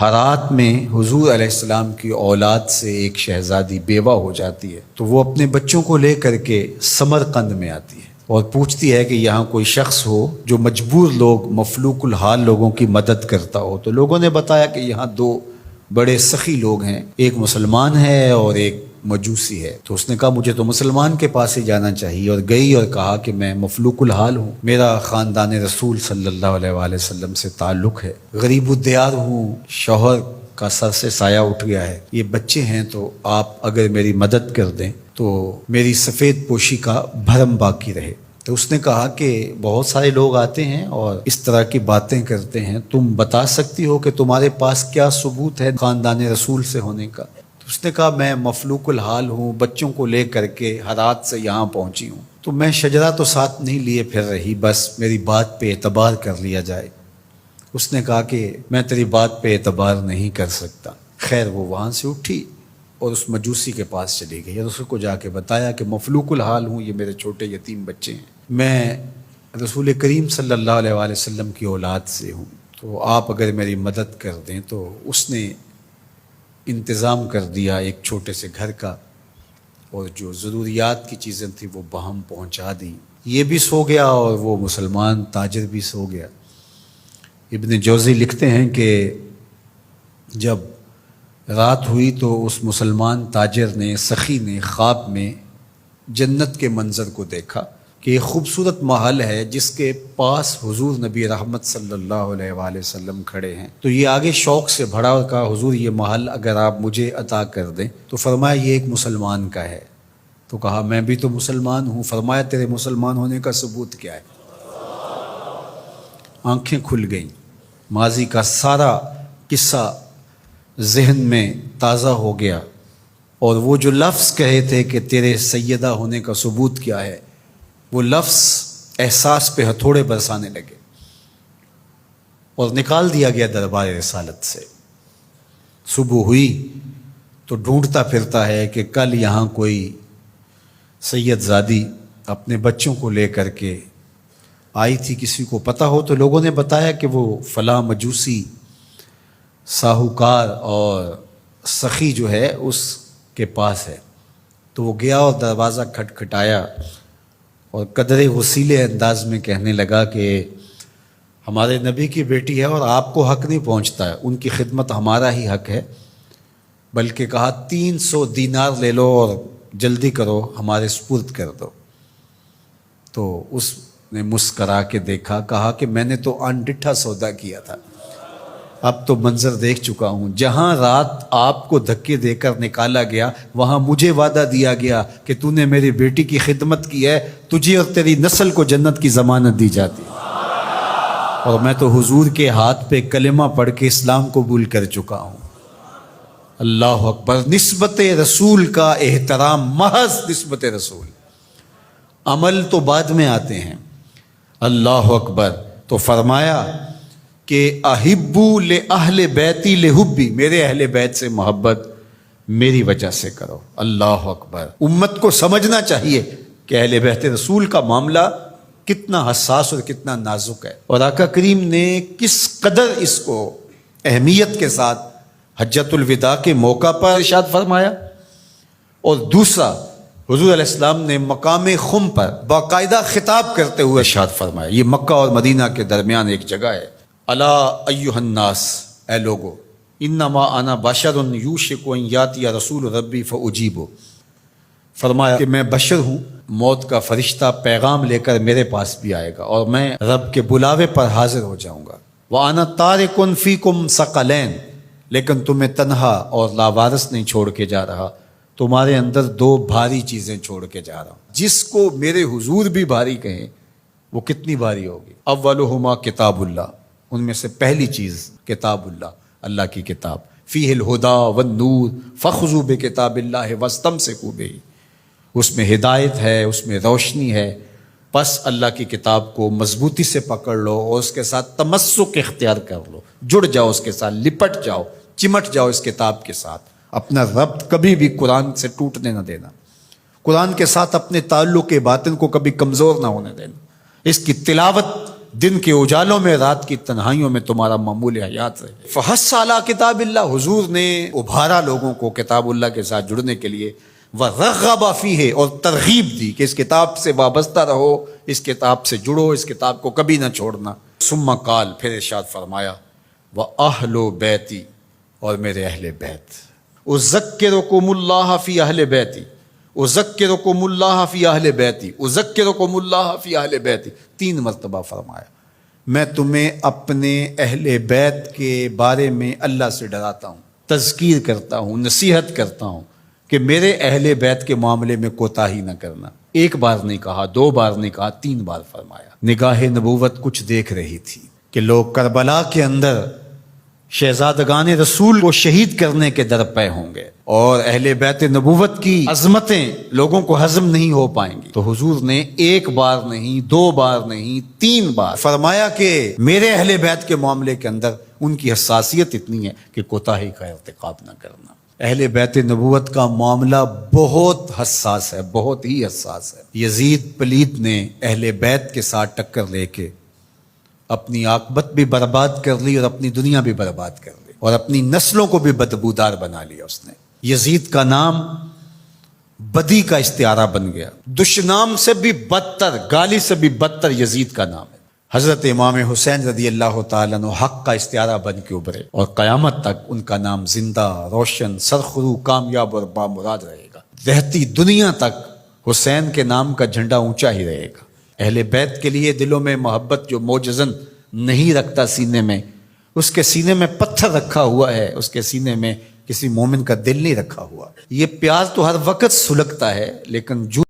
ہرات میں حضور علیہ السلام کی اولاد سے ایک شہزادی بیوہ ہو جاتی ہے، تو وہ اپنے بچوں کو لے کر کے سمرقند میں آتی ہے اور پوچھتی ہے کہ یہاں کوئی شخص ہو جو مجبور لوگ، مفلوک الحال لوگوں کی مدد کرتا ہو۔ تو لوگوں نے بتایا کہ یہاں دو بڑے سخی لوگ ہیں، ایک مسلمان ہے اور ایک مجوسی ہے۔ تو اس نے کہا مجھے تو مسلمان کے پاس ہی جانا چاہیے، اور گئی اور کہا کہ میں مفلوک الحال ہوں، میرا خاندان رسول صلی اللہ علیہ وآلہ وسلم سے تعلق ہے، غریب الدیار ہوں، شوہر کا سر سے سایہ اٹھ گیا ہے، یہ بچے ہیں، تو آپ اگر میری مدد کر دیں تو میری سفید پوشی کا بھرم باقی رہے۔ تو اس نے کہا کہ بہت سارے لوگ آتے ہیں اور اس طرح کی باتیں کرتے ہیں، تم بتا سکتی ہو کہ تمہارے پاس کیا ثبوت ہے خاندان رسول سے ہونے کا؟ تو اس نے کہا میں مفلوک الحال ہوں، بچوں کو لے کر کے ہرات سے یہاں پہنچی ہوں، تو میں شجرہ تو ساتھ نہیں لیے پھر رہی، بس میری بات پہ اعتبار کر لیا جائے۔ اس نے کہا کہ میں تیری بات پہ اعتبار نہیں کر سکتا۔ خیر وہ وہاں سے اٹھی اور اس مجوسی کے پاس چلی گئی اور اس کو جا کے بتایا کہ مفلوک الحال ہوں، یہ میرے چھوٹے یتیم بچے ہیں، میں رسول کریم صلی اللہ علیہ وآلہ وسلم کی اولاد سے ہوں، تو آپ اگر میری مدد کر دیں۔ تو اس نے انتظام کر دیا ایک چھوٹے سے گھر کا، اور جو ضروریات کی چیزیں تھیں وہ باہم پہنچا دیں۔ یہ بھی سو گیا اور وہ مسلمان تاجر بھی سو گیا۔ ابن جوزی لکھتے ہیں کہ جب رات ہوئی تو اس مسلمان تاجر نے، سخی نے، خواب میں جنت کے منظر کو دیکھا کہ ایک خوبصورت محل ہے جس کے پاس حضور نبی رحمت صلی اللہ علیہ وآلہ وسلم کھڑے ہیں۔ تو یہ آگے شوق سے بھرا اور کہا حضور یہ محل اگر آپ مجھے عطا کر دیں۔ تو فرمایا یہ ایک مسلمان کا ہے۔ تو کہا میں بھی تو مسلمان ہوں۔ فرمایا تیرے مسلمان ہونے کا ثبوت کیا ہے؟ آنکھیں کھل گئیں، ماضی کا سارا قصہ ذہن میں تازہ ہو گیا، اور وہ جو لفظ کہے تھے کہ تیرے سیدہ ہونے کا ثبوت کیا ہے، وہ لفظ احساس پہ ہتھوڑے برسانے لگے اور نکال دیا گیا دربار رسالت سے۔ صبح ہوئی تو ڈھونڈتا پھرتا ہے کہ کل یہاں کوئی سید زادی اپنے بچوں کو لے کر کے آئی تھی، کسی کو پتہ ہو تو لوگوں نے بتایا کہ وہ فلاں مجوسی ساہوکار اور سخی جو ہے اس کے پاس ہے۔ تو وہ گیا اور دروازہ کھٹکھٹایا اور قدرے وسیلے انداز میں کہنے لگا کہ ہمارے نبی کی بیٹی ہے اور آپ کو حق نہیں پہنچتا ہے، ان کی خدمت ہمارا ہی حق ہے، بلکہ کہا 300 دینار لے لو اور جلدی کرو ہمارے سپرد کر دو۔ تو اس نے مسکرا کے دیکھا، کہا کہ میں نے تو انڈٹھا سودا کیا تھا، اب تو منظر دیکھ چکا ہوں، جہاں رات آپ کو دھکے دے کر نکالا گیا وہاں مجھے وعدہ دیا گیا کہ تو نے میری بیٹی کی خدمت کی ہے، تجھے اور تیری نسل کو جنت کی ضمانت دی جاتی، اور میں تو حضور کے ہاتھ پہ کلمہ پڑھ کے اسلام قبول کر چکا ہوں۔ اللہ اکبر۔ نسبت رسول کا احترام، محض نسبت رسول، عمل تو بعد میں آتے ہیں۔ اللہ اکبر۔ تو فرمایا کہ احبو لأہل بیتی لحبی، میرے اہل بیت سے محبت میری وجہ سے کرو۔ اللہ اکبر۔ امت کو سمجھنا چاہیے کہ اہل بیت رسول کا معاملہ کتنا حساس اور کتنا نازک ہے، اور آقا کریم نے کس قدر اس کو اہمیت کے ساتھ حجۃ الوداع کے موقع پر ارشاد فرمایا، اور دوسرا حضور علیہ السلام نے مقام خم پر باقاعدہ خطاب کرتے ہوئے ارشاد فرمایا۔ یہ مکہ اور مدینہ کے درمیان ایک جگہ ہے۔ الا ایھا الناس، اے لوگو، انما انا بشر یوشک ان یاتی رسول ربی فاجیب، فرمایا کہ میں بشر ہوں، موت کا فرشتہ پیغام لے کر میرے پاس بھی آئے گا اور میں رب کے بلاوے پر حاضر ہو جاؤں گا۔ وانا تارک فیکم ثقلین، لیکن تمہیں تنہا اور لاوارث نہیں چھوڑ کے جا رہا، تمہارے اندر دو بھاری چیزیں چھوڑ کے جا رہا ہوں، جس کو میرے حضور بھی بھاری کہیں وہ کتنی بھاری ہوگی۔ اولہما کتاب اللہ، ان میں سے پہلی چیز کتاب اللہ، اللہ کی کتاب، فیہ الہدی والنور فخذوا بکتاب اللہ واستمسکوا بہ، اس میں ہدایت ہے، اس میں روشنی ہے، پس اللہ کی کتاب کو مضبوطی سے پکڑ لو اور اس کے ساتھ تمسک اختیار کر لو، جڑ جاؤ اس کے ساتھ، لپٹ جاؤ، چمٹ جاؤ اس کتاب کے ساتھ، اپنا ربط کبھی بھی قرآن سے ٹوٹنے نہ دینا، قرآن کے ساتھ اپنے تعلق باطن کو کبھی کمزور نہ ہونے دینا، اس کی تلاوت دن کے اجالوں میں رات کی تنہائیوں میں تمہارا معمول حیات رہے۔ فحث علی کتاب اللہ، حضور نے ابھارا لوگوں کو کتاب اللہ کے ساتھ جڑنے کے لیے، وَرَغَّبَ فِيهِ، اور ترغیب دی کہ اس کتاب سے وابستہ رہو، اس کتاب سے جڑو، اس کتاب کو کبھی نہ چھوڑنا۔ ثم قال، پھر ارشاد فرمایا، وَأَهْلُ بَيْتِي، اور میرے اہل بیت، اذکرکم اللہ فی اہل بیتی، اذکرکم اللہ فی اہل بیتی، اذکرکم اللہ فی اہل بیتی، 3 مرتبہ فرمایا، میں تمہیں اپنے اہل بیت کے بارے میں اللہ سے ڈراتا ہوں، تذکیر کرتا ہوں، نصیحت کرتا ہوں کہ میرے اہل بیت کے معاملے میں کوتاہی نہ کرنا۔ 1 بار نہیں کہا، 2 بار نہیں کہا، 3 بار فرمایا۔ نگاہ نبوت کچھ دیکھ رہی تھی کہ لوگ کربلا کے اندر شہزادگان رسول کو شہید کرنے کے درپے ہوں گے، اور اہل بیت نبوت کی عظمتیں لوگوں کو ہضم نہیں ہو پائیں گی، تو حضور نے 1 بار نہیں، 2 بار نہیں، 3 بار فرمایا کہ میرے اہل بیت کے معاملے کے اندر ان کی حساسیت اتنی ہے کہ کوتاہی کا ارتکاب نہ کرنا۔ اہل بیت نبوت کا معاملہ بہت حساس ہے، بہت ہی حساس ہے۔ یزید پلیت نے اہل بیت کے ساتھ ٹکر لے کے اپنی عاقبت بھی برباد کر لی اور اپنی دنیا بھی برباد کر لی، اور اپنی نسلوں کو بھی بدبودار بنا لیا اس نے۔ یزید کا نام بدی کا استعارہ بن گیا، دشنام سے بھی بدتر، گالی سے بھی بدتر یزید کا نام ہے۔ حضرت امام حسین رضی اللہ تعالیٰ عنہ حق کا استعارہ بن کے ابھرے، اور قیامت تک ان کا نام زندہ، روشن، سرخرو، کامیاب اور بامراد رہے گا۔ رہتی دنیا تک حسین کے نام کا جھنڈا اونچا ہی رہے گا۔ اہل بیت کے لیے دلوں میں محبت جو موجزن نہیں رکھتا سینے میں، اس کے سینے میں پتھر رکھا ہوا ہے، اس کے سینے میں کسی مومن کا دل نہیں رکھا ہوا۔ یہ پیار تو ہر وقت سلگتا ہے، لیکن جو